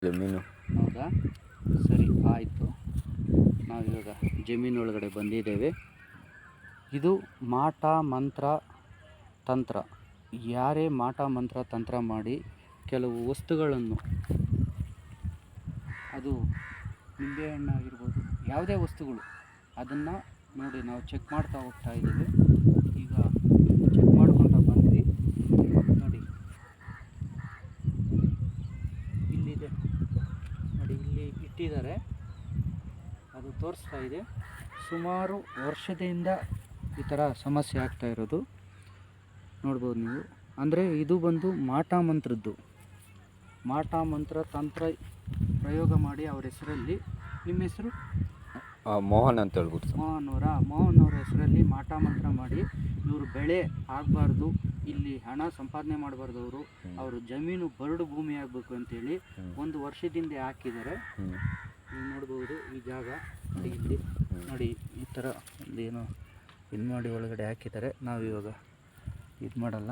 ಜಮೀನು. ಹೌದಾ, ಸರಿ ಆಯಿತು. ನಾವಿವಾಗ ಜಮೀನೊಳಗಡೆ ಬಂದಿದ್ದೇವೆ. ಇದು ಮಾಟ ಮಂತ್ರ ತಂತ್ರ. ಯಾರೇ ಮಾಟ ಮಂತ್ರ ತಂತ್ರ ಮಾಡಿ ಕೆಲವು ವಸ್ತುಗಳನ್ನು, ಅದು ನಿಂಬೆಹಣ್ಣು ಆಗಿರ್ಬೋದು, ಯಾವುದೇ ವಸ್ತುಗಳು, ಅದನ್ನು ನೋಡಿ ನಾವು ಚೆಕ್ ಮಾಡ್ತಾ ಹೋಗ್ತಾ ಇದ್ದೀವಿ. ಈಗ ಚೆಕ್ ಮಾಡ್ಕೊತಾ ಬಂದ್ವಿ ನೋಡಿ, ಇಲ್ಲಿದೆ ನೋಡಿ, ಇಲ್ಲಿ ಇಟ್ಟಿದ್ದಾರೆ, ಅದು ತೋರಿಸ್ತಾ ಇದೆ. ಸುಮಾರು ವರ್ಷದಿಂದ ಈ ಥರ ಸಮಸ್ಯೆ ಆಗ್ತಾ ಇರೋದು ನೋಡ್ಬೋದು ನೀವು. ಅಂದರೆ ಇದು ಬಂದು ಮಾಟ ಮಂತ್ರದ್ದು, ಮಾಟ ಮಂತ್ರ ತಂತ್ರ ಪ್ರಯೋಗ ಮಾಡಿ ಅವ್ರ ಹೆಸರಲ್ಲಿ, ನಿಮ್ಮ ಹೆಸರು ಮೋಹನ್ ಅಂತ ಹೇಳ್ಬೋದು ಸರ್. ಮೋಹನ್ ಅವರ ಹೆಸರಲ್ಲಿ ಮಾಟ ಮಂತ್ರ ಮಾಡಿ ಇವರು ಬೆಳೆ ಆಗಬಾರ್ದು, ಇಲ್ಲಿ ಹಣ ಸಂಪಾದನೆ ಮಾಡಬಾರ್ದು, ಅವರು ಜಮೀನು ಬರಡು ಭೂಮಿ ಆಗಬೇಕು ಅಂತೇಳಿ 1 ವರ್ಷದಿಂದ ಹಾಕಿದ್ದಾರೆ. ನೀವು ನೋಡ್ಬೋದು ಈ ಜಾಗ ನೋಡಿ, ಇಲ್ಲಿ ನೋಡಿ ಈ ಥರ ಒಂದು ಏನೋ ಇದು ಮಾಡಿ ಒಳಗಡೆ ಹಾಕಿದ್ದಾರೆ. ನಾವಿವಾಗ ಇದು ಮಾಡಲ್ಲ.